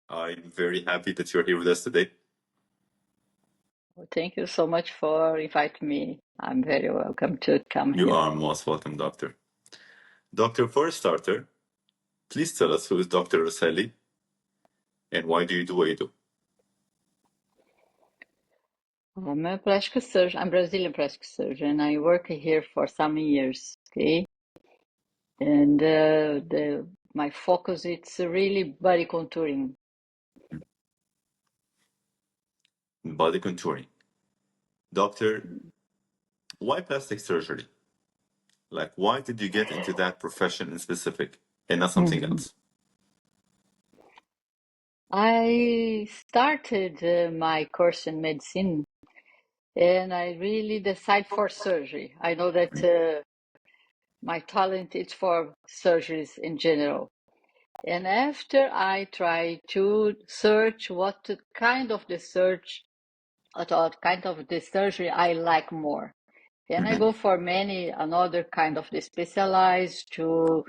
I'm very happy that you're here with us today. Well, thank you so much for inviting me. I'm very welcome to come You here. are most welcome, Doctor. Doctor, for a starter, please tell us who is Dr. Roseli and why do you do what you do? I'm a plastic surgeon. I'm Brazilian plastic surgeon. I work here for some years, okay? And my focus it's really body contouring. Body contouring. Doctor, why plastic surgery? Like, why did you get into that profession in specific and not something Mhm. else? I started my course in medicine and I really decided for surgery. I know that my talent is for surgeries in general. And after I try to search what kind of the search, what kind of the surgery I like more. And I Mm-hmm. go for many another kind of the specialized to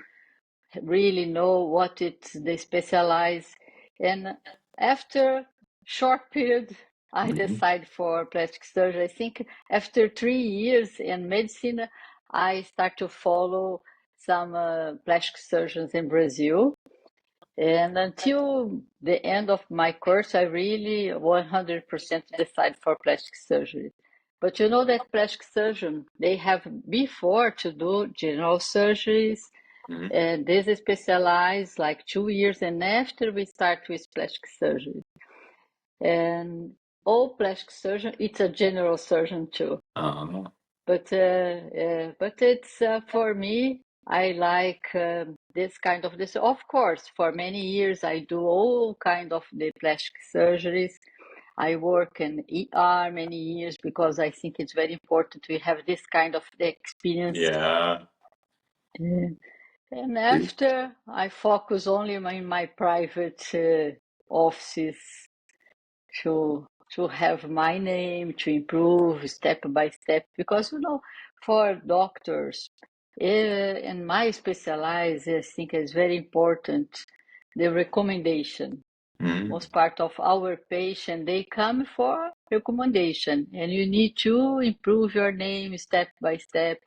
really know what it's the specialized. And after short period, I Mm-hmm. decide for plastic surgery. I think after 3 years in medicine, I start to follow some plastic surgeons in Brazil. And until the end of my course, I really 100% decide for plastic surgery. But you know that plastic surgeon, they have before to do general surgeries, Mm-hmm. and this is specialized like 2 years, and after we start with plastic surgery. And all plastic surgeon, it's a general surgeon too. Uh, But it's for me. I like this kind of this. Of course, for many years I do all kind of the plastic surgeries. I work in ER many years because I think it's very important to have this kind of experience. yeah. Uh, And after I focus only in my private offices to have my name to improve step by step because for doctors in my specialize I think is very important the recommendation. Mm-hmm. Most part of our patient they come for recommendation and you need to improve your name step by step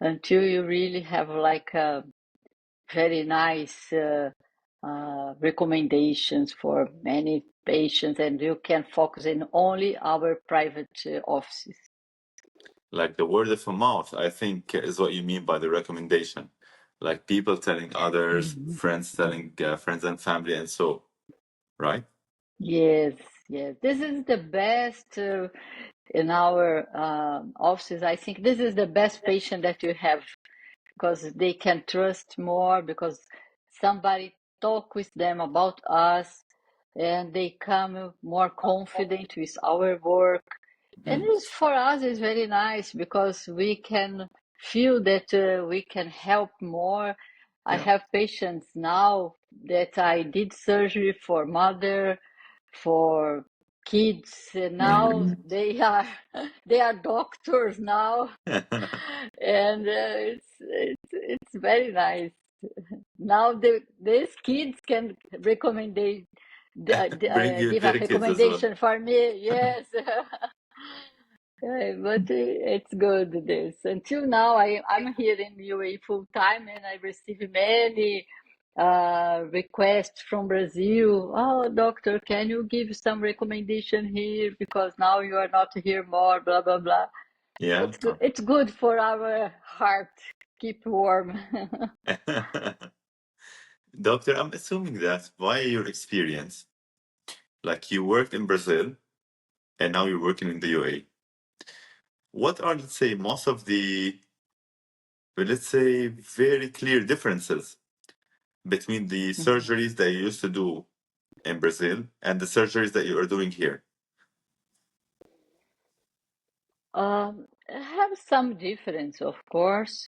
until you really have like a very nice recommendations for many patients, and you can focus in only our private offices. Like the word of mouth, I think is what you mean by the recommendation. Like people telling others, Mhm. friends telling friends and family, and so, right? Yes, yes. This is the best in our offices. I think this is the best patient that you have because they can trust more because somebody talk with them about us and they come more confident with our work. And Mm-hmm. it's for us it's very nice because we can feel that we can help more. I Yeah. have patients now that I did surgery for mother, for kids, and now Mm-hmm. they are they are doctors now, and it's very nice. Now these kids can recommend Bring you give a their kids as well. recommendation for me. Yes. But it's good this. Until now, I'm here in UAE full time and I receive many requests from Brazil. Oh, doctor, can you give some recommendation here? Because now you are not here more, blah, blah, blah. Yeah. It's good. It's good for our heart. Keep warm. Doctor, I'm assuming that via your experience, like you worked in Brazil and now you're working in the UAE. What are, let's say, most of the, well, let's say, very clear differences between the surgeries that you used to do in Brazil and the surgeries that you are doing here? Have some difference, of course.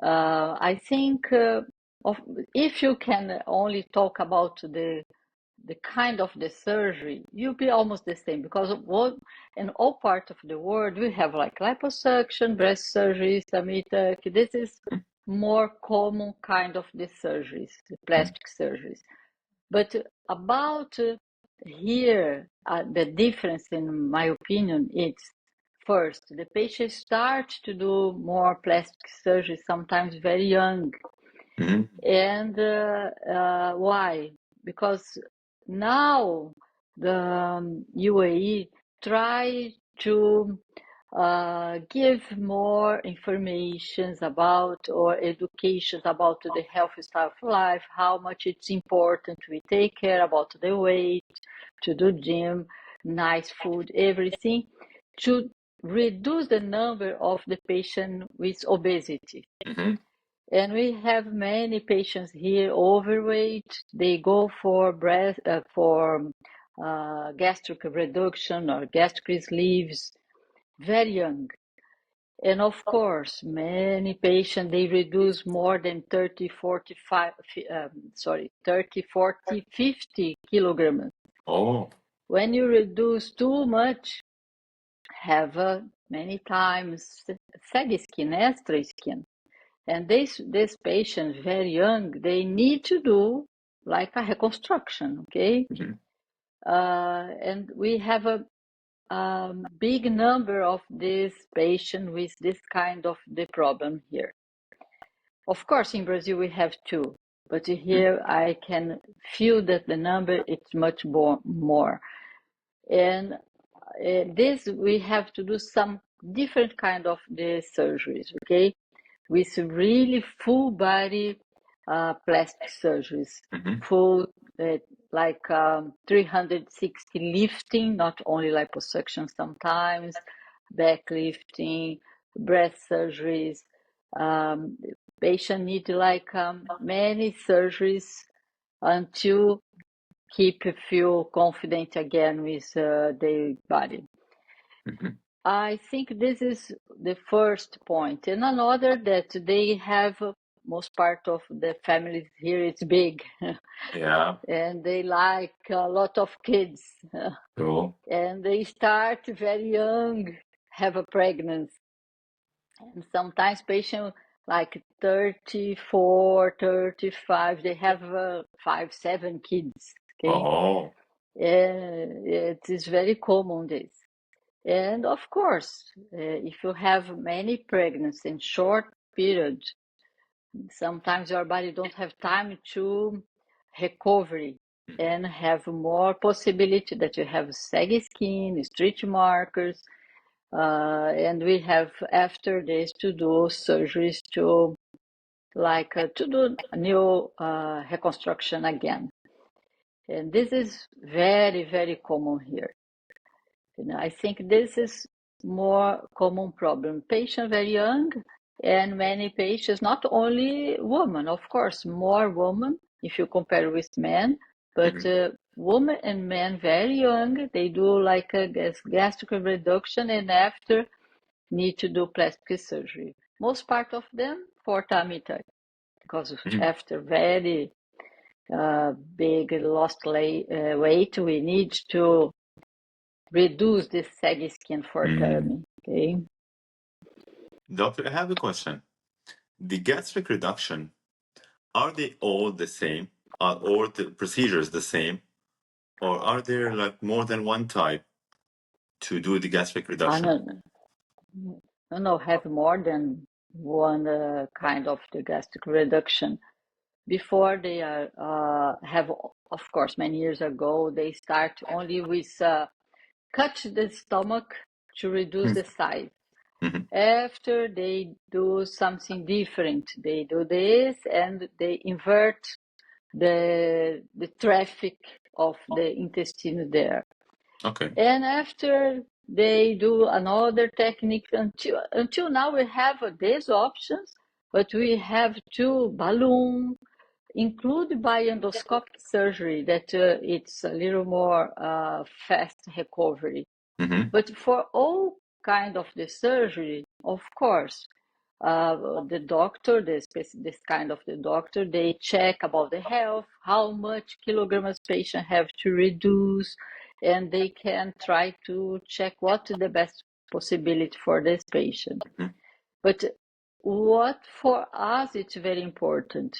I think of if you can only talk about the kind of the surgery, you'll be almost the same because in all parts of the world we have like liposuction, breast surgery, tummy tuck. This is more common kind of the surgeries, the plastic surgeries. But about here, the difference, in my opinion, is first the patient starts to do more plastic surgery sometimes very young. Mhm. And why? Because now the UAE try to give more information about or education about the healthy style of life, how much it's important we take care about the weight, to do gym, nice food, everything, to reduce the number of the patient with obesity. Mhm. And we have many patients here overweight. They go for gastric reduction or gastric sleeves very young. And of course, many patients, they reduce more than 30, 45, 30, 40, 50 kilograms. Oh. When you reduce too much, have many times saggy skin, extra skin. And this patient, very young, they need to do like a reconstruction, okay? Mhm. And we have a big number of these patients with this kind of the problem here. Of course, in Brazil we have two, but here I can feel that the number is much more. And this we have to do some different kind of the surgeries, okay? With really full body plastic surgeries, Mhm. full like 360 lifting, not only liposuction sometimes, back lifting, breast surgeries. Patient need like many surgeries until keep feel confident again with their body. Mhm. I think this is the first point. And another that they have most part of the families here it's big Yeah. and they like a lot of kids Cool. and they start very young, have a pregnancy. And sometimes patients like 34, 35, they have 5, 7 kids. Okay. Oh. It is very common this. And of course, if you have many pregnancies in short period, sometimes your body don't have time to recovery Mhm. and have more possibility that you have saggy skin, stretch markers, and we have after this to do surgeries to to do a new reconstruction again. And this is very, very common here. I think this is more common problem. Patient very young and many patients, not only women, of course, more women if you compare with men, but Mhm. women and men very young, they do like a gastric reduction and after need to do plastic surgery. Most part of them for tummy tuck because Mhm. after very big lost weight, we need to reduce this saggy skin for Mm. tummy. Okay. Doctor, I have a question. The gastric reduction, are they all the same? Are all the procedures the same? Or are there like more than one type to do the gastric I reduction? don't know, have more than one kind of the gastric reduction. Before they are have, of course, many years ago, they start only with cut the stomach to reduce the size. Mhm. After they do something different, they do this and they invert the traffic of the intestine there. Okay. And after they do another technique until now we have these options, but we have two balloon, include by endoscopic surgery that it's a little more fast recovery. Mhm. But for all kind of the surgery, of course, the doctor, this kind of the doctor, they check about the health, how much kilograms patient have to reduce, and they can try to check what is the best possibility for this patient. But what for us it's very important,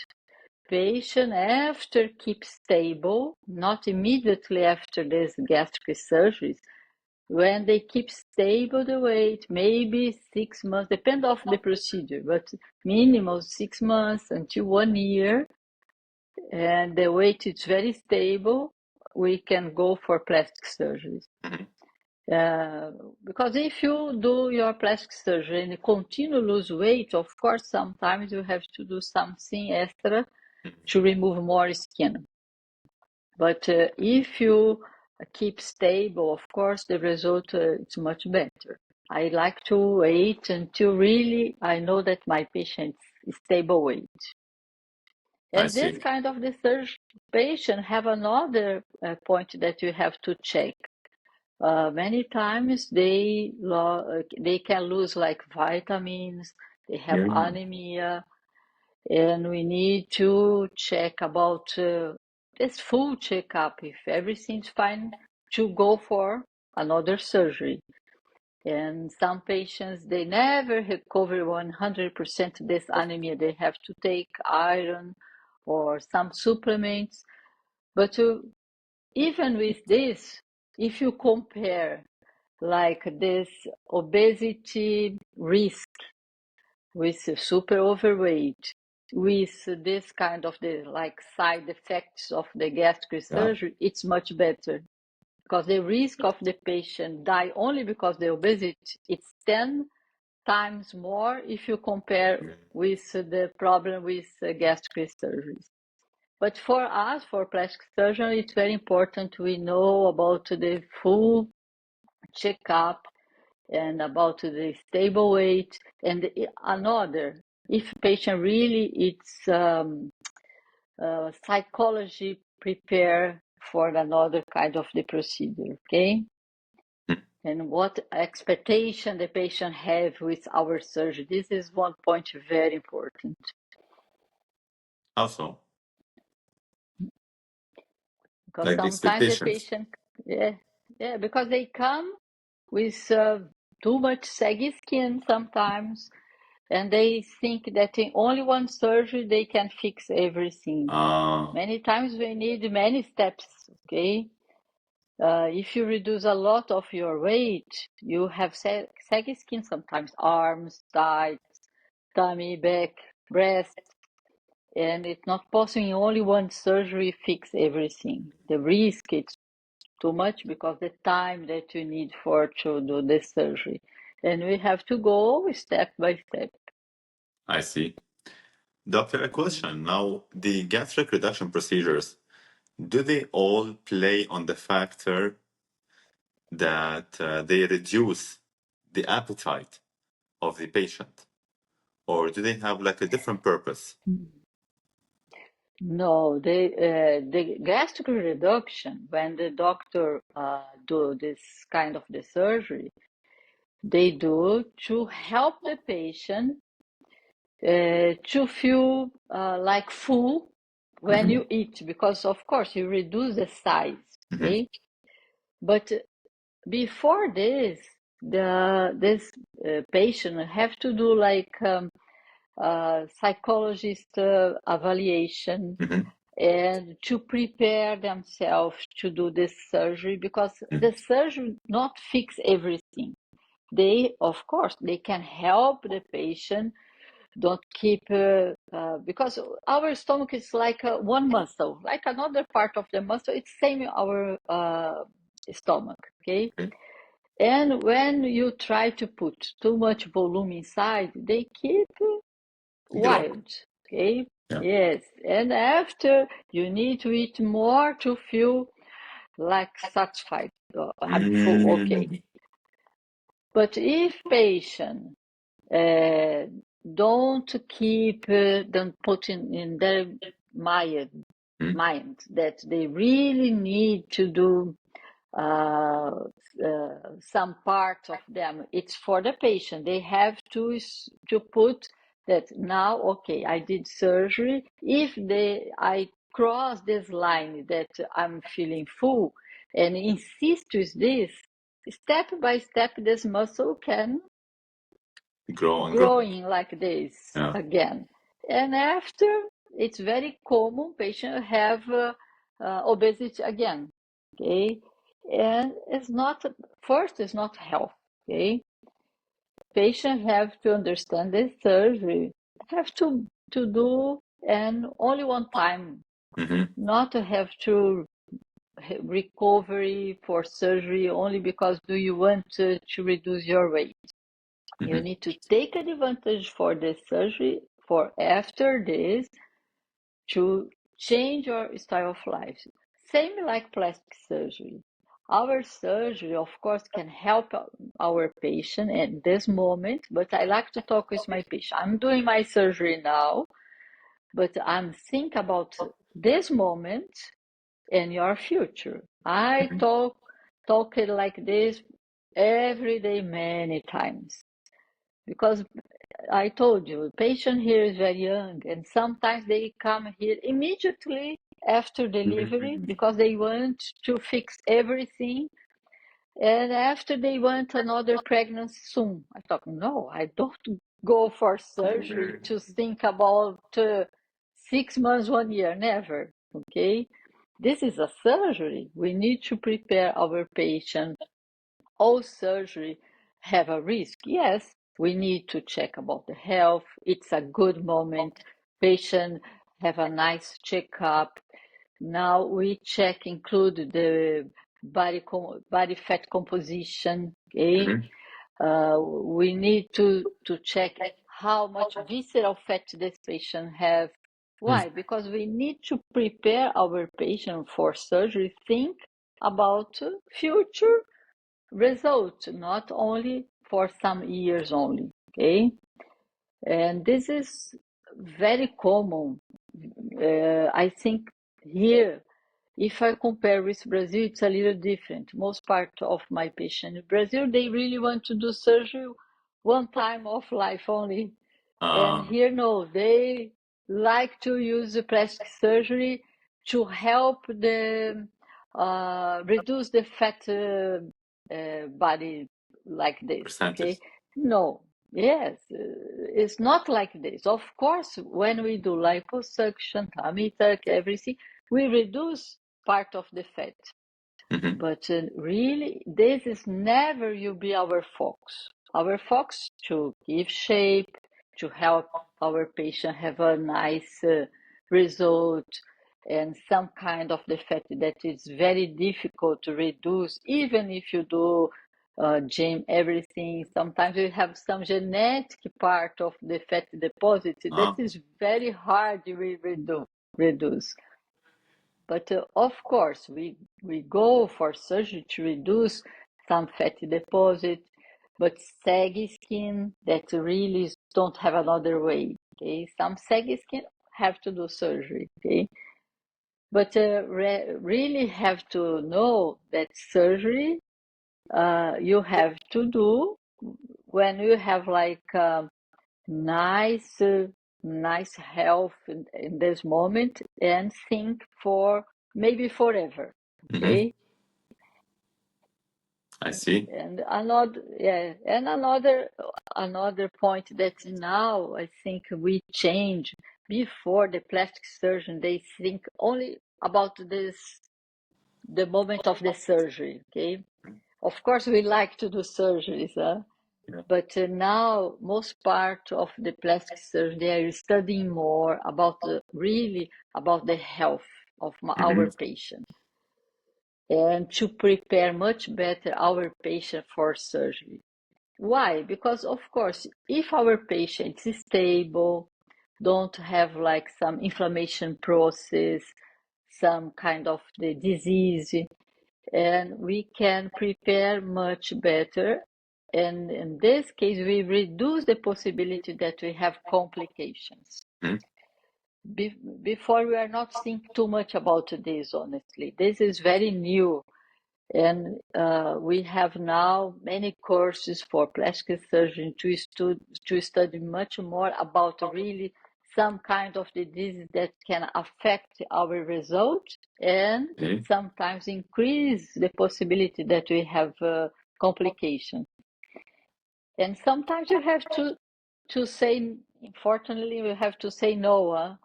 patient after keep stable, not immediately after this gastric surgery, when they keep stable the weight, maybe 6 months, depend of the procedure, but minimum 6 months until 1 year, and the weight is very stable, we can go for plastic surgery. Because if you do your plastic surgery and continue to lose weight, of course, sometimes you have to do something extra to remove more skin. But if you keep stable, of course, the result is much better. I like to wait until really I know that my patient is stable weight. I And this see. kind of research patient have another point that you have to check. Many times they can lose like vitamins, they have anemia, and we need to check about this full checkup. If everything's fine, to go for another surgery. And some patients, they never recover 100% this anemia. They have to take iron or some supplements. But even with this, if you compare like this obesity risk with super overweight, with this kind of the like side effects of the gastric surgery, it's much better, because the risk of the patient die only because the obesity, it's 10 times more if you compare with the problem with gastric surgeries. But for us, for plastic surgery, it's very important we know about the full checkup and about the stable weight. And another, if patient really it's psychology prepare for another kind of the procedure, okay? And what expectation the patient have with our surgery. This is one point very important. Also, Because like the sometimes the expectations. patient, yeah, because they come with too much saggy skin sometimes, and they think that in only one surgery they can fix everything. Many times we need many steps, okay? If you reduce a lot of your weight, you have saggy skin sometimes, arms, thighs, tummy, back, breast, and it's not possible in only one surgery fix everything. The risk is too much because the time that you need for to do the surgery, and we have to go step by step. I see. Doctor, a question. Now, the gastric reduction procedures, do they all play on the factor that they reduce the appetite of the patient? Or do they have like a different purpose? No, the gastric reduction, when the doctor do this kind of the surgery, they do to help the patient to feel like full when you eat, because of course you reduce the size, okay? But before this, this patient have to do like psychologist evaluation and to prepare themselves to do this surgery, because the surgery not fix everything. They, of course, they can help the patient don't keep because our stomach is like one muscle, like another part of the muscle. It's same in our stomach, okay? And when you try to put too much volume inside, they keep Grow. wild, okay? Yeah. Yes, and after you need to eat more to feel like satisfied, I'm full, okay. But if patient don't keep them putting in their mind that they really need to do some part of them, it's for the patient. They have to put that now, okay, I did surgery. If I cross this line that I'm feeling full and insist with this, step by step, this muscle can Grow and grow. growing like this Yeah. again. And after, it's very common patient have obesity again. Okay, and it's not first. It's not health. Okay, patients have to understand this surgery have to do and only one time, Mm-hmm. not to have to recovery for surgery only because do you want to reduce your weight. You Mm-hmm. need to take advantage for the surgery for after this to change your style of life. Same like plastic surgery. Our surgery, of course, can help our patient at this moment, but I like to talk with my patient. I'm doing my surgery now, but I'm think about this moment and your future. I Mm-hmm. talk it like this every day, many times. Because I told you, patient here is very young, and sometimes they come here immediately after delivery because they want to fix everything, and after they want another pregnancy soon. I thought, no, I don't go for surgery to think about 6 months, 1 year, never. Okay, this is a surgery. We need to prepare our patient. All surgery have a risk. Yes, we need to check about the health. It's a good moment. Patient have a nice checkup. Now we check include the body fat composition. Okay, Mm-hmm. we need to check how much visceral fat this patient have. Why? Because we need to prepare our patient for surgery. Think about future result, not only for some years only. Okay, and this is very common. I think here, if I compare with Brazil, it's a little different. Most part of my patients in Brazil, they really want to do surgery one time of life only. And Uh, here, no, they like to use the plastic surgery to help the reduce the fat body like this. Percentage. Okay, no, yes, it's not like this. Of course, when we do liposuction, tummy tuck, everything, we reduce part of the fat. Mm-hmm. But really, this is never will be our focus. Our focus to give shape, to help our patient have a nice result, and some kind of the fat that is very difficult to reduce, even if you do gym, everything. Sometimes we have some genetic part of the fat deposit that Uh, is very hard to reduce. But of course, we go for surgery to reduce some fatty deposit, but saggy skin that really don't have another way. Okay, some saggy skin have to do surgery. Okay, but really have to know that surgery you have to do when you have like nice nice health in this moment and think for maybe forever. mm-hmm. Okay, I see. and another, yeah, and another point that now I think we change. Before the plastic surgeon, they think only about this the moment of the surgery. Okay, of course we like to do surgeries, huh? Yeah. But now, most part of the plastic surgery, they are studying more about really about the health of Mm-hmm. our patient and to prepare much better our patient for surgery. Why? Because of course, if our patient is stable, don't have like some inflammation process, some kind of the disease, and we can prepare much better. And in this case, we reduce the possibility that we have complications. Mm-hmm. Before, we are not thinking too much about this, honestly. This is very new. And we have now many courses for plastic surgeon to study much more about really some kind of disease that can affect our result, and it sometimes increase the possibility that we have complications. And sometimes you have to say, unfortunately, we have to say no.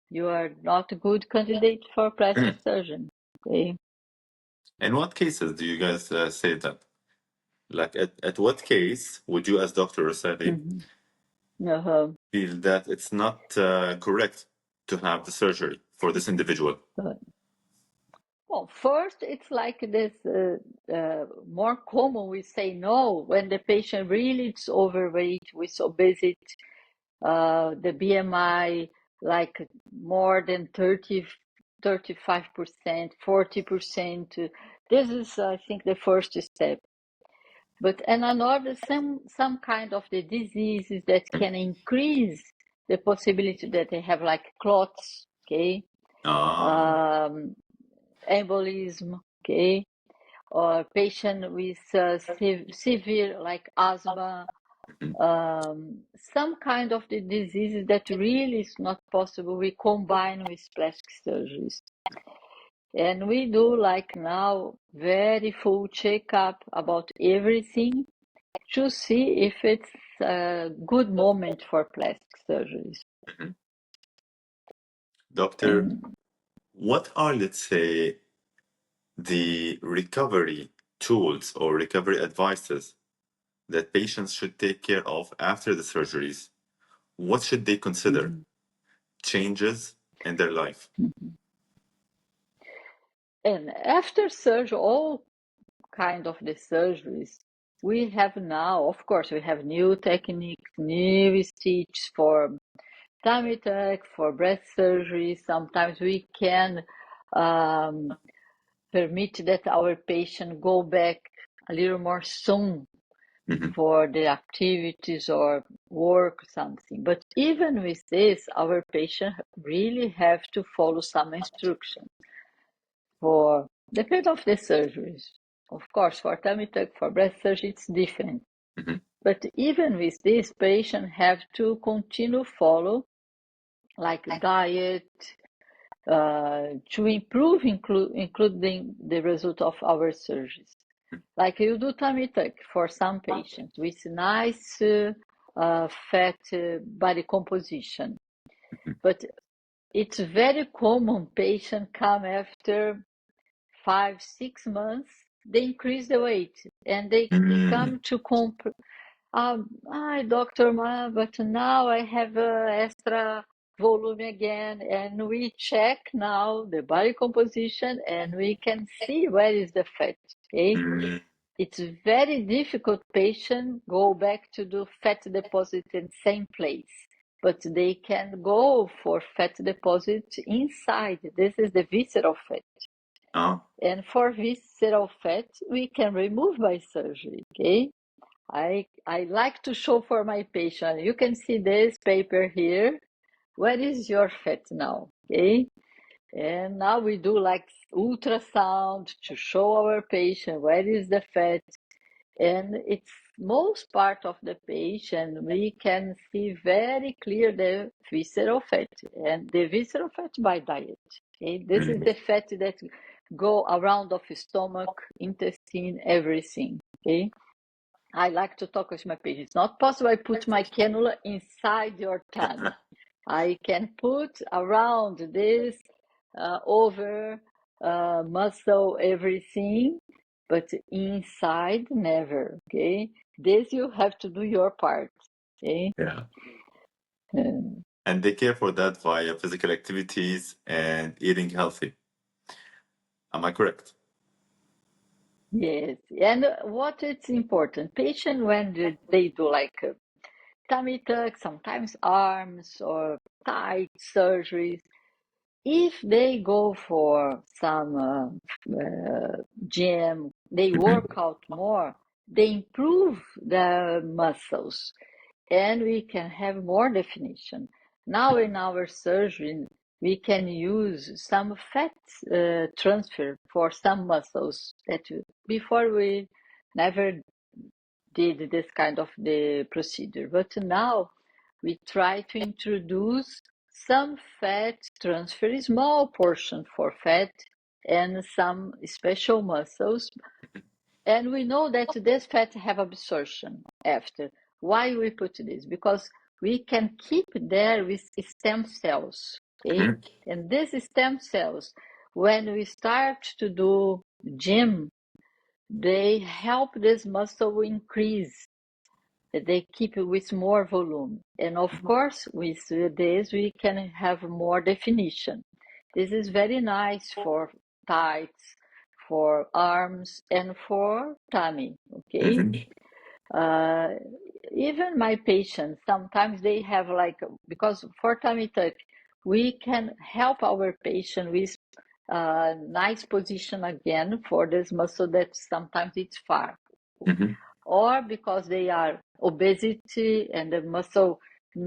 You are not a good candidate for plastic surgeon. Okay? In what cases do you guys say that? Like, at what case would you, as Dr. Roseli, Uh-huh. feel that it's not correct to have the surgery for this individual? Well, first, it's like this more common we say no when the patient really is overweight with obesity, the BMI like more than 30, 35%, 40%. This is, I think, the first step. But and another, some kind of the diseases that can increase the possibility that they have like clots, okay, embolism, okay, or patient with severe like asthma, some kind of the diseases that really is not possible. We combine with plastic surgeries. And we do like now very full checkup about everything to see if it's a good moment for plastic surgeries. Doctor, And what are, let's say, the recovery tools or recovery advices that patients should take care of after the surgeries? What should they consider changes in their life? and after surgery, all kind of the surgeries, we have now, of course, we have new techniques, new stitches for tummy tuck, for breast surgery. Sometimes we can permit that our patient go back a little more soon for the activities or work something. But even with this, our patient really have to follow some instructions for depend of the surgeries. Of course, for tummy tuck, for breast surgery, it's different. But even with this, patient have to continue follow like diet to improve, including the result of our surgeries. Like you do tummy tuck for some patients with nice fat body composition. But it's very common patient come after 5, 6 months, they increase the weight and they come to doctor, but now I have extra volume again, and we check now the body composition and we can see where is the fat. Okay, it's very difficult. Patient go back to do fat deposit in same place, but they can go for fat deposit inside. This is the visceral fat. And for visceral fat, we can remove by surgery. Okay, I like to show for my patient. You can see this paper here. Where is your fat now? Okay, and now we do like ultrasound to show our patient where is the fat, and it's most part of the patient we can see very clear the visceral fat, and the visceral fat by diet. Okay, this is the fat that go around of stomach, intestine, everything. Okay, I like to talk with my patients. It's not possible I put my cannula inside your tummy. I can put around this over muscle everything, but inside never. Okay, this you have to do your part. Okay. Yeah. Um, And they care for that via physical activities and eating healthy. Am I correct? yes, and what it's important, patient when they do like tummy tuck, sometimes arms or tight surgeries. If they go for some gym, they work out more, they improve the muscles, and we can have more definition. Now in our surgery, we can use some fat transfer for some muscles that before we never did this kind of the procedure. But now we try to introduce some fat transfer, a small portion for fat and some special muscles. And we know that this fat have absorption after. Why we put this? Because we can keep there with stem cells, okay? Mhm. And these stem cells, when we start to do gym, they help this muscle increase. They keep it with more volume. And of course, with this, we can have more definition. This is very nice for thighs, for arms, and for tummy, okay? Mhm. Uh, Even my patients, sometimes they have like, because for tummy tuck, we can help our patient with nice position again for this muscle that sometimes it's far, Mhm. or because they are obesity and the muscle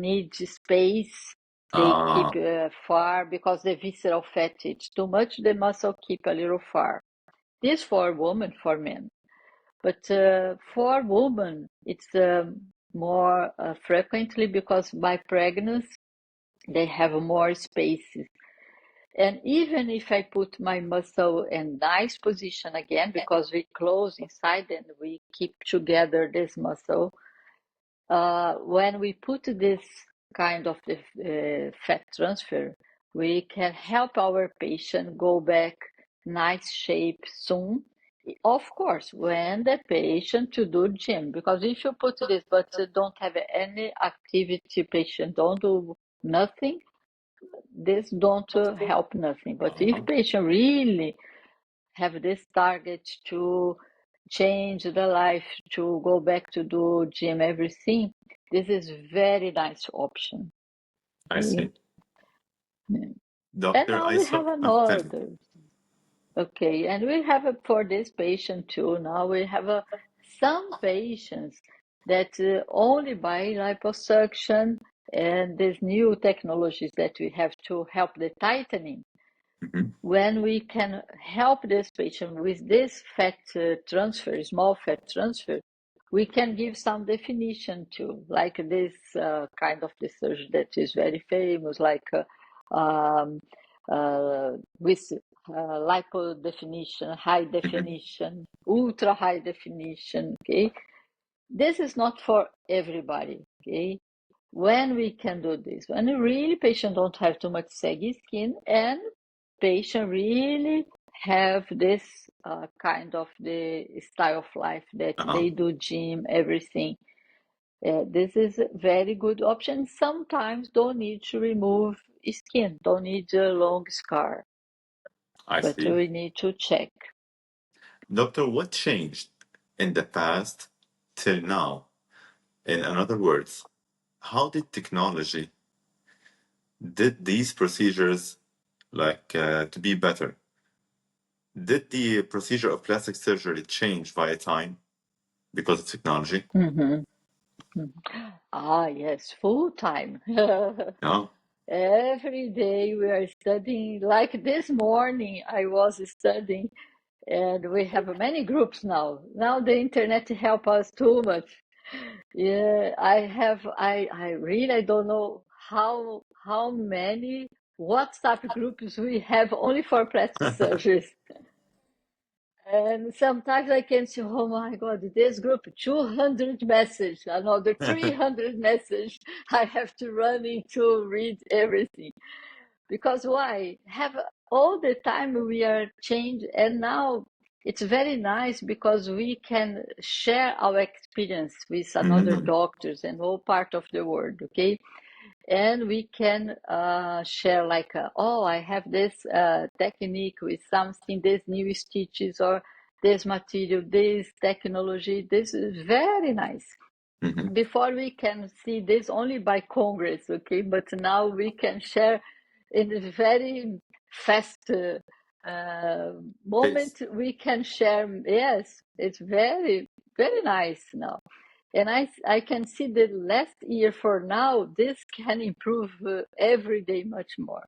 needs space, they keep Ah, far because the visceral fat is too much, the muscle keep a little far. This for women, for men. But for women, it's more frequently because by pregnancy, they have more spaces. And even if I put my muscle in nice position again, because we close inside and we keep together this muscle, when we put this kind of the fat transfer, we can help our patient go back nice shape soon. Of course, when the patient to do gym, because if you put this but don't have any activity, patient don't do nothing, this don't help nothing. But if uh-huh. patient really have this target to change the life, to go back to do gym, everything, this is very nice option. I Okay. see. And Doctor, now I we saw. have Tell me. another. Okay, and we have for this patient too. Now we have some patients that only by liposuction and these new technologies that we have to help the tightening, Mhm. when we can help this patient with this fat transfer, small fat transfer, we can give some definition too, like this kind of the surgery that is very famous, like with lipo definition, high Mhm. definition, ultra high definition. Okay, this is not for everybody. Okay, when we can do this, when really patient don't have too much saggy skin and patient really have this kind of the style of life that Uh-huh. they do gym, everything. This is a very good option. Sometimes don't need to remove skin, don't need a long scar, I but see. we need to check. Doctor, what changed in the past till now? In other words, how did technology did these procedures to be better? Did the procedure of plastic surgery change via time because of technology? Mhm. Mhm. Ah, yes, full time. No. Every day we are studying. Like this morning, I was studying, and we have many groups now. Now the internet help us too much. Yeah, I really I don't know how many WhatsApp groups we have only for plastic surgeries. And sometimes I can see, oh my God, this group, 200 message, another 300 message. I have to run in to read everything. Because why? Have all the time we are changed, and now it's very nice because we can share our experience with another Mhm. doctors and all part of the world, okay? And we can share like, oh, I have this technique with something, this new stitches or this material, this technology. This is very nice. Mhm. Before we can see this only by Congress, okay? But now we can share in a very fast Pace. moment. We can share. Yes, it's very, very nice now. And I can see the last year for now, this can improve every day much more.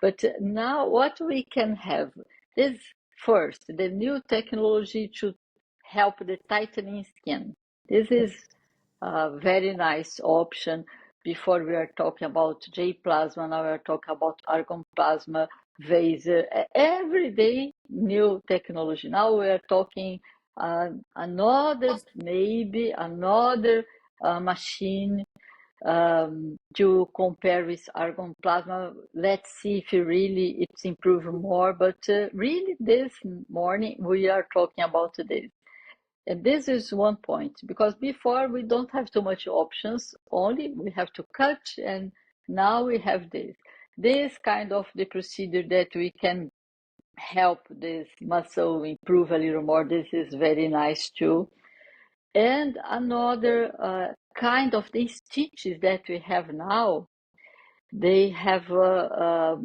But now what we can have is first the new technology to help the tightening skin. This is a very nice option. Before we are talking about J plasma, now we are talking about argon plasma, Vaser, every day new technology. Now we are talking maybe another machine to compare with argon plasma. Let's see if really it's improved more. But really, this morning we are talking about this. And this is one point, because before we don't have too much options, only we have to cut, and now we have this. This kind of the procedure that we can help this muscle improve a little more. This is very nice too. And another kind of the stitches that we have now, they have a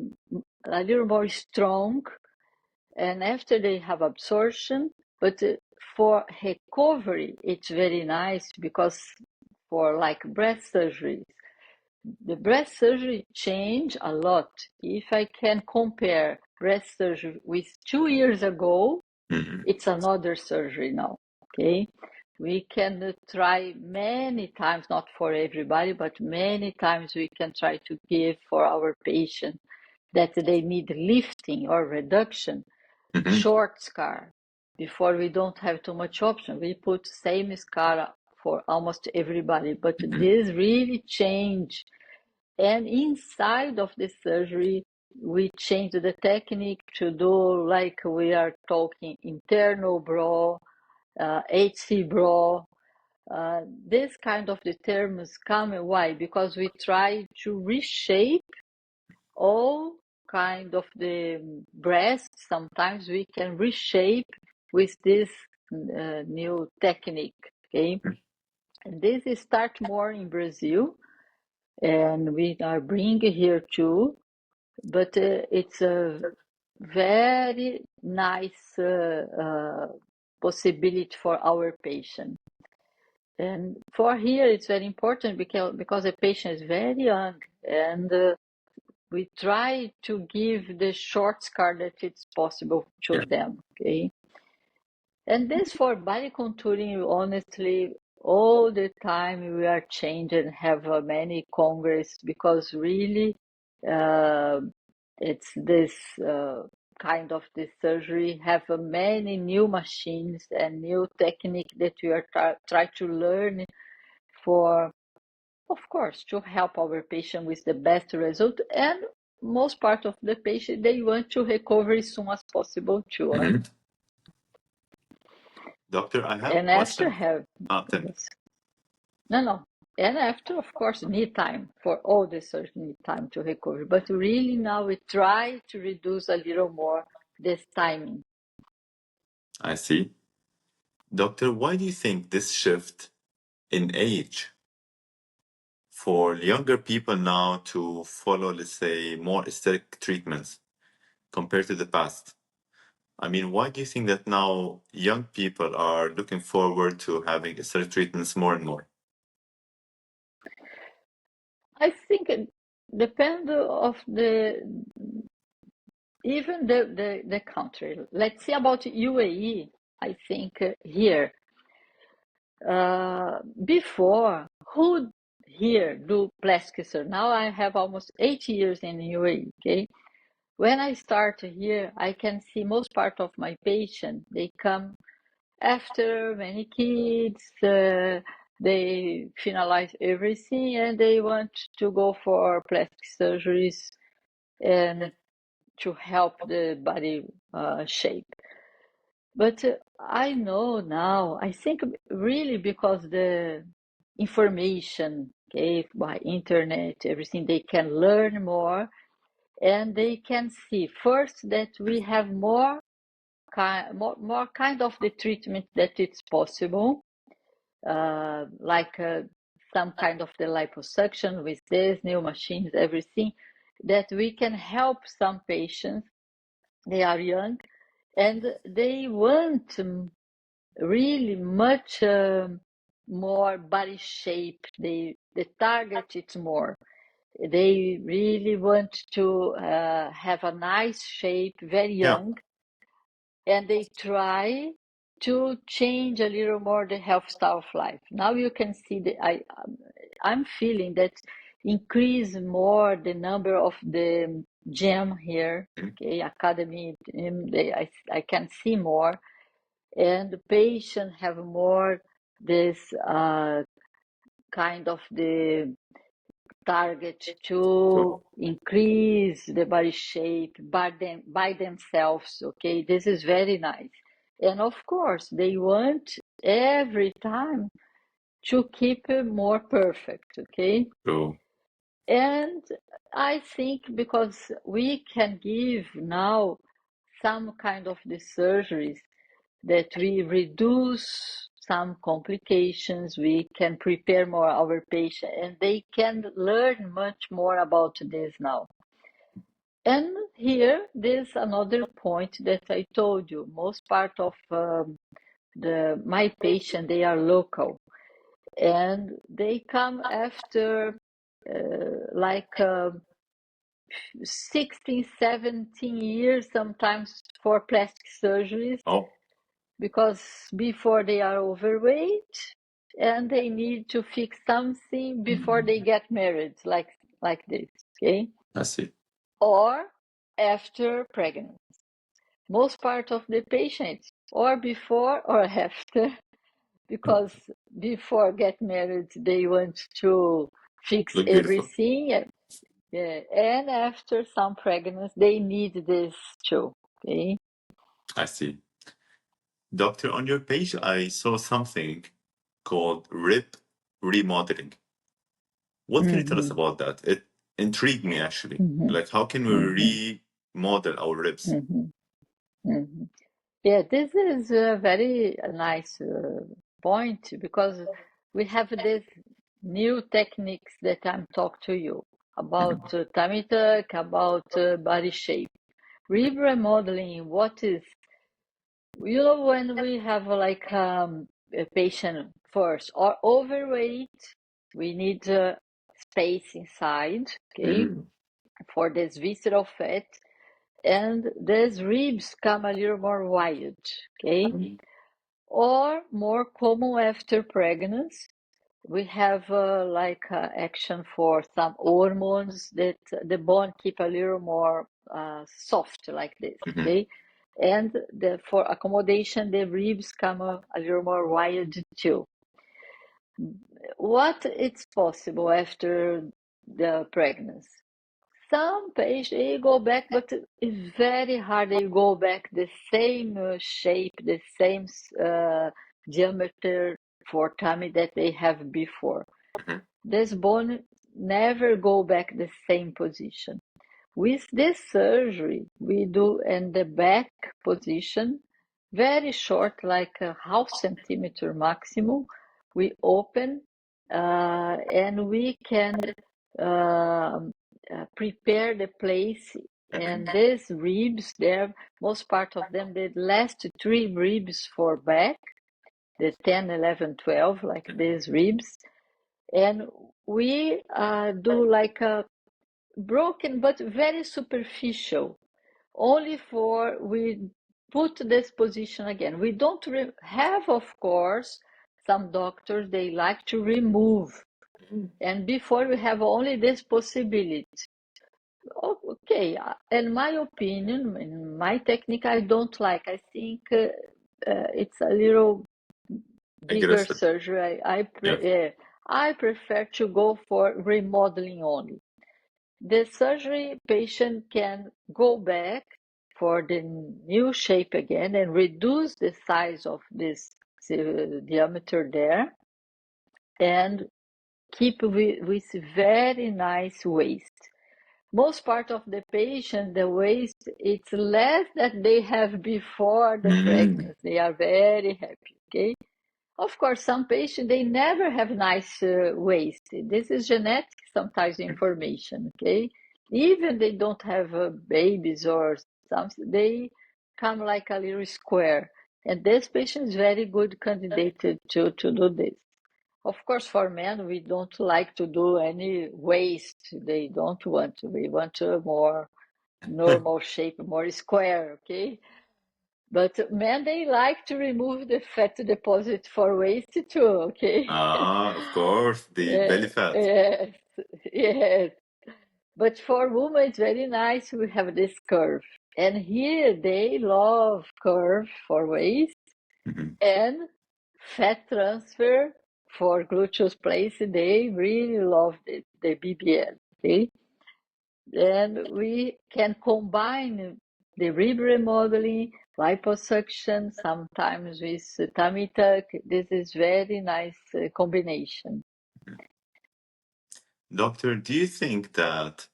little more strong, and after they have absorption, but for recovery, it's very nice, because for like breast surgery, the breast surgery changed a lot. If I can compare breast surgery with 2 years ago, it's another surgery now, okay? We can try many times, not for everybody, but many times we can try to give for our patient that they need lifting or reduction, short scar. Before we don't have too much option. We put same scar for almost everybody, but this really changed. And inside of the surgery, we changed the technique to do like we are talking internal bra, HC bra. This kind of the terms come. Why? Because we try to reshape all kind of the breast. Sometimes we can reshape with this new technique. Okay, and this is start more in Brazil, and we are bringing here too. But it's a very nice possibility for our patient. And for here, it's very important because the patient is very young, and we try to give the short scar that it's possible to them. Okay. And this for body contouring, honestly, all the time we are changing, have many congress, because really it's this kind of this surgery have many new machines and new technique that we are try to learn for, of course, to help our patient with the best result. And most part of the patient, they want to recover as soon as possible too. Doctor, I have a And after question. have, Tell me. yes, no. And after, of course, need time for all the surgery, need time to recover. But really now we try to reduce a little more this timing. I see. Doctor, why do you think this shift in age for younger people now to follow, let's say, more aesthetic treatments compared to the past? I mean, why do you think that now young people are looking forward to having aesthetic treatments more and more? I think it depends of even the country. Let's see about UAE. I think here before, who here do plastic surgery? Now I have almost 8 years in UAE. Okay, when I start here, I can see most part of my patients, they come after many kids, they finalize everything, and they want to go for plastic surgeries and to help the body shape. But I know now, I think really because the information, okay, by internet, everything, they can learn more, and they can see first that we have more kind of the treatment that it's possible, like some kind of the liposuction with this new machines, everything, that we can help some patients. They are young and they want really much more body shape. The target it's more. They really want to have a nice shape, very Yeah. young, and they try to change a little more the health style of life. Now you can see that I'm feeling that increase more the number of the gym here, Mhm. okay, academy, I can see more, and the patient have more this kind of the target to So increase the body shape by themselves. Okay, this is very nice. And of course, they want every time to keep it more perfect. Okay, so and I think because we can give now some kind of the surgeries that we reduce some complications, we can prepare more our patient, and they can learn much more about this now. And here, there's another point that I told you. Most part of my patient, they are local, and they come after like 16, 17 years sometimes for plastic surgeries oh, because before they are overweight and they need to fix something before they get married, like this, okay? I see. Or after pregnant. Most part of the patients, or before or after, because before get married they want to fix Look beautiful. everything, yeah, and after some pregnancy they need this too, okay? I see. Doctor, on your page, I saw something called rib remodeling. What can you tell us Mm-hmm. about that? It intrigued me actually. Mm-hmm. Like, how can Mm-hmm. we remodel our ribs? Mm-hmm. Mm-hmm. Yeah, this is a very nice point because we have this new techniques that I'm talk to you about Mhm. tummy tuck, about body shape. Rib remodeling, what is, when we have like a patient first or overweight, we need space inside, okay, Mm. for this visceral fat, and these ribs come a little more wide, okay, Mhm. or more common after pregnancy. We have like action for some hormones that the bone keep a little more soft like this, Mhm. okay? And for accommodation, the ribs come a little more wide too. What it's possible after the pregnancy? Some patients they go back, but it's very hard. They go back the same shape, the same diameter for tummy that they have before. Mhm. This bone never go back the same position. With this surgery, we do in the back position, very short, like a half centimeter maximum. We open and we can prepare the place. Mhm. And these ribs, there, most part of them, the last three ribs for back, the 10, 11, 12, like Mhm. these ribs. And we do like a broken but very superficial, only for we put this position again. We don't have, of course, some doctors they like to remove, Mhm. and before we have only this possibility. Okay, in my opinion, in my technique, I don't like. I think it's a little bigger Aggressive. surgery. Yeah. I prefer to go for remodeling only. The surgery patient can go back for the new shape again and reduce the size of this diameter there and keep with very nice waist. Most part of the patient, the waist, it's less that they have before the Mm. pregnancy. They are very happy, okay? Of course, some patients, they never have nice waist. This is genetic, sometimes information, okay? Even they don't have babies or something, they come like a little square. And this patient is very good candidate to do this. Of course, for men, we don't like to do any waist. They don't want to. We want a more normal shape, more square, okay? But men, they like to remove the fat deposit for waist too, okay? Ah, of course, the belly fat. Yes, yes. But for women, it's very nice we have this curve. And here they love curve for waist Mhm. and fat transfer for gluteus place. They really love the BBL, okay? Then we can combine the rib remodeling, liposuction, sometimes with tummy tuck. This is very nice combination. Doctor, do you think that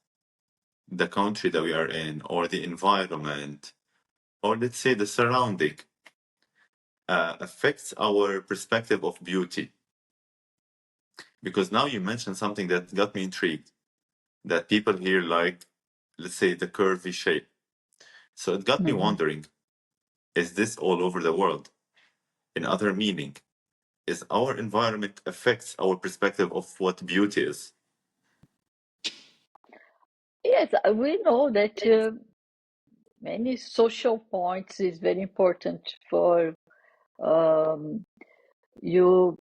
the country that we are in, or the environment, or let's say the surrounding, affects our perspective of beauty? Because now you mentioned something that got me intrigued, that people here like, let's say, the curvy shape. So it got me Mhm. wondering, is this all over the world? In other meaning, is our environment affects our perspective of what beauty is? Yes, we know that many social points is very important for um, you.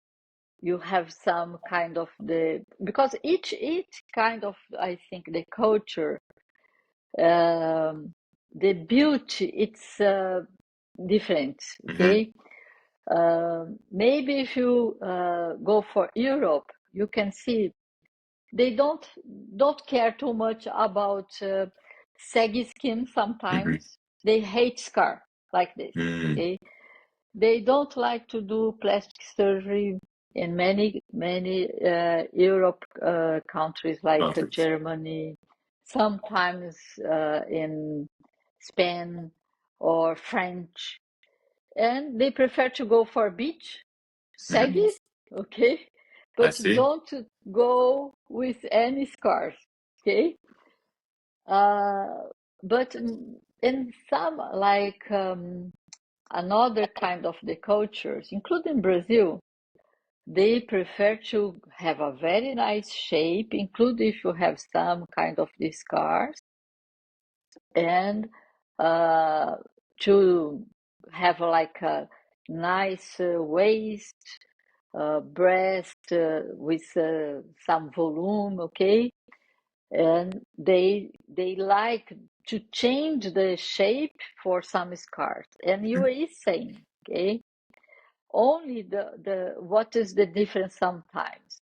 You have some kind of the because each kind of I think the culture, the beauty it's different. Hmm. Okay, maybe if you go for Europe, you can see they don't care too much about saggy skin. Hmm. Sometimes they hate scar like this. Mm. Okay, they don't like to do plastic surgery in many Europe countries like Conflicts. Germany, sometimes in Spain or French, and they prefer to go for beach, Hmm. saggy, okay, I but see. don't go with any scars, okay. Uh, but in some like another kind of the cultures, including Brazil, they prefer to have a very nice shape, including if you have some kind of the scars, and uh, to have like a nice waist, breast with some volume, okay? And they like to change the shape for some scars. And you Mhm. is saying, okay? Only the what is the difference sometimes?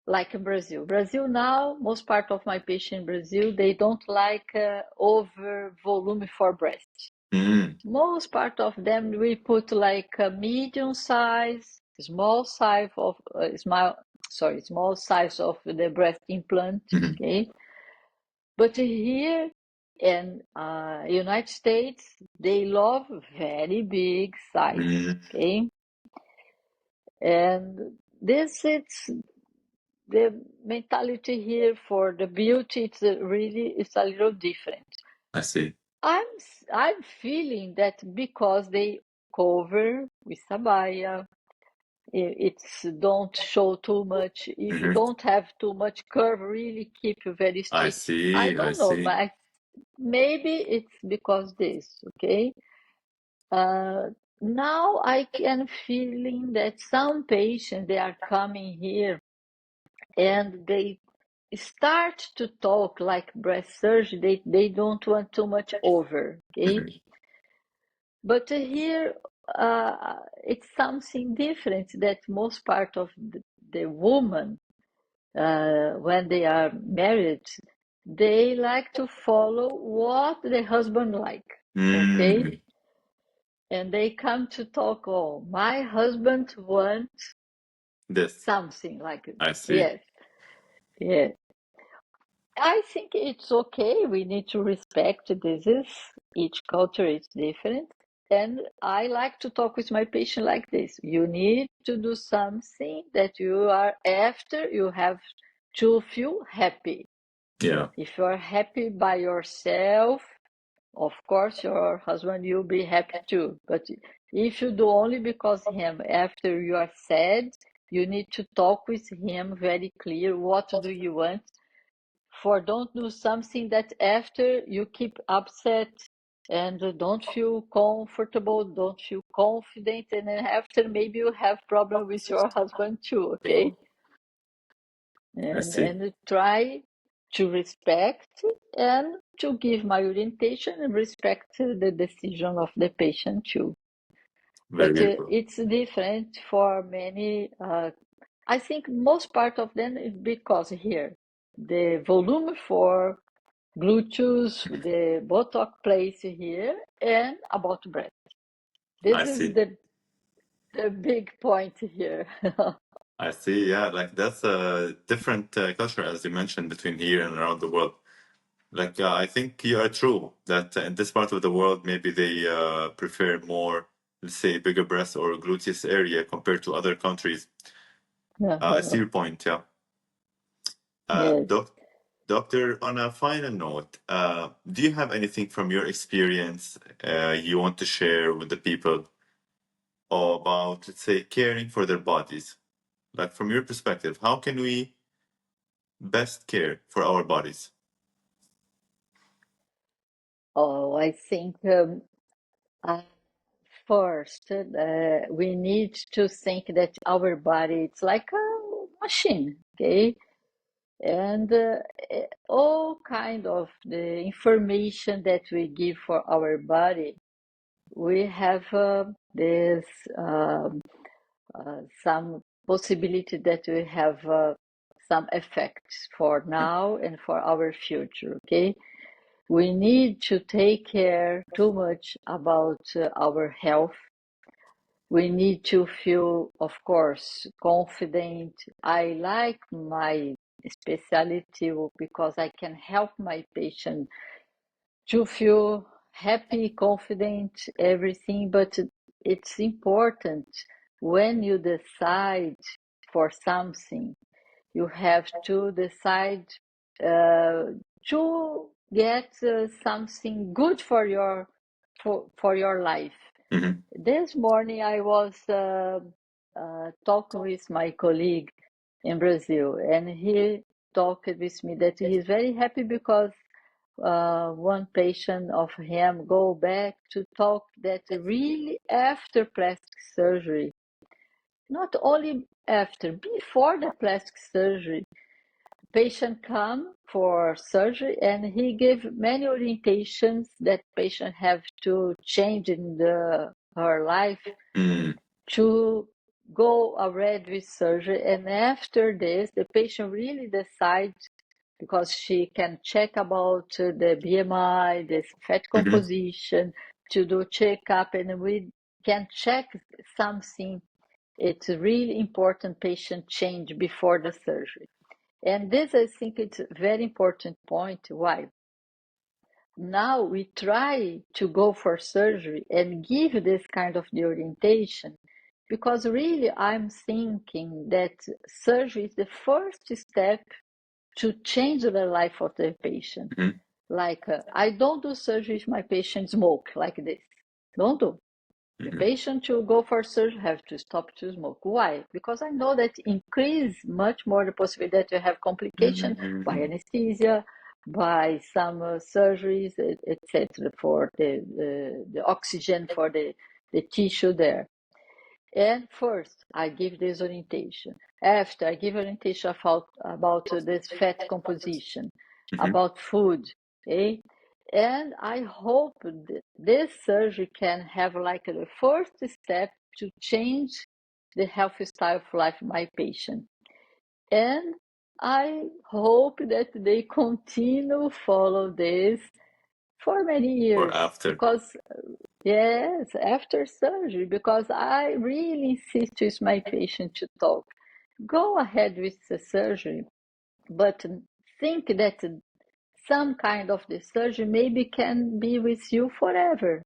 Like in Brazil. Brazil now, most part of my patients in Brazil, they don't like over volume for breast. Mm. Most part of them we put like a medium size, small size of small size of the breast implant. Mhm. Okay, but here in United States, they love very big size. Mm. Okay, and this is the mentality here for the beauty. It's a little different. I see. I'm feeling that because they cover with abaya, it's don't show too much. If you Hmm. don't have too much curve, really keep you very I straight. I see. I don't know, see. but maybe it's because this, okay? Uh, Now I can feeling that some patients they are coming here and they start to talk like breast surgery. They don't want too much over, okay? Mhm. But here it's something different that most part of the woman when they are married, they like to follow what the husband like, okay? Mm. And they come to talk, oh, my husband wants This. something like it. I see. Yes, yes. I think it's okay. We need to respect this is each culture is different. And I like to talk with my patient like this. You need to do something that you are after you have to feel happy. Yeah. If you are happy by yourself, of course your husband will be happy too. But if you do only because him after you are sad, You need to talk with him very clear. What do you want? For don't do something that after you keep upset and don't feel comfortable, don't feel confident, and then after maybe you have problem with your husband too, okay? I see. And try to respect and to give my orientation and respect the decision of the patient too. Very But beautiful. it's different for many. I think most part of them is because here the volume for gluteus, the buttock place here, and about breath. I This is see. the big point here. I see. Yeah, like that's a different culture, as you mentioned, between here and around the world. Like, I think you are true that in this part of the world, maybe they prefer more, let's say, bigger breast or gluteus area compared to other countries. I see your point. Yeah. Yes. Doc Doctor, on a final note, do you have anything from your experience you want to share with the people about, let's say, caring for their bodies? Like, from your perspective, how can we best care for our bodies? Oh, I think uh, first we need to think that our body it's like a machine, okay? And all kind of the information that we give for our body, we have this some possibility that we have some effects for now and for our future, okay? We need to take care too much about our health. We need to feel, of course, confident. I like my specialty because I can help my patient to feel happy, confident, everything. But it's important when you decide for something, you have to decide uh, to get something good for your life. Hmm. This morning I was talking with my colleague in Brazil, and he talked with me that he's very happy because one patient of him go back to talk that really after plastic surgery, not only after, before the plastic surgery, patient come for surgery and he gave many orientations that patient have to change in her life Mm. to go already with surgery. And after this, the patient really decides because she can check about the BMI, the fat Hmm. composition, to do checkup, and we can check something. It's really important patient change before the surgery. And this, I think, it's a very important point. Why? Now we try to go for surgery and give this kind of the orientation because really I'm thinking that surgery is the first step to change the life of the patient. Hmm. Like, I don't do surgery if my patient smoke like this. Don't do. The Hmm. patient to go for surgery have to stop to smoke. Why? Because I know that increase much more the possibility that you have complication by Hmm. anesthesia, by some surgeries, etc. For the oxygen for the tissue there. And first, I give this orientation. After, I give orientation about this fat composition, Hmm. about food, okay? And I hope this surgery can have like the first step to change the health style of life of my patient. And I hope that they continue follow this for many Or years after. because yes, after surgery, because I really insist with my patient to talk. Go ahead with the surgery, but think that some kind of the surgery maybe can be with you forever,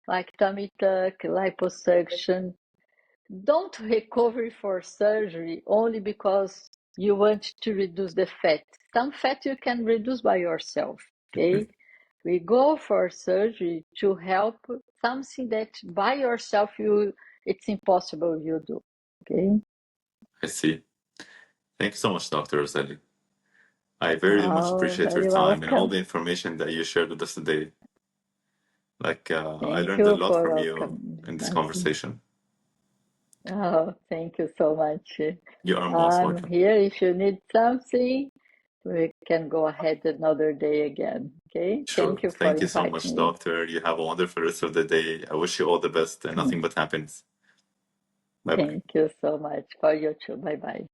like tummy tuck, liposuction. Don't recover for surgery only because you want to reduce the fat. Some fat you can reduce by yourself, okay? We go for surgery to help something that by yourself it's impossible you do, okay? I see. Thank you so much, Dr. Roseli. I very much Oh, appreciate your very time and all welcome. the information that you shared with us today. I Thank learned a you lot for from you welcome, in this Nancy. conversation. Oh, thank you so much. You are most I'm welcome. here if you need something. We can go ahead another day again. Okay? Sure. Thank you for Thank you so inviting much, me. Doctor. You have a wonderful rest of the day. I wish you all the best and nothing but happiness. Bye bye. Thank you so much for you too. Bye bye.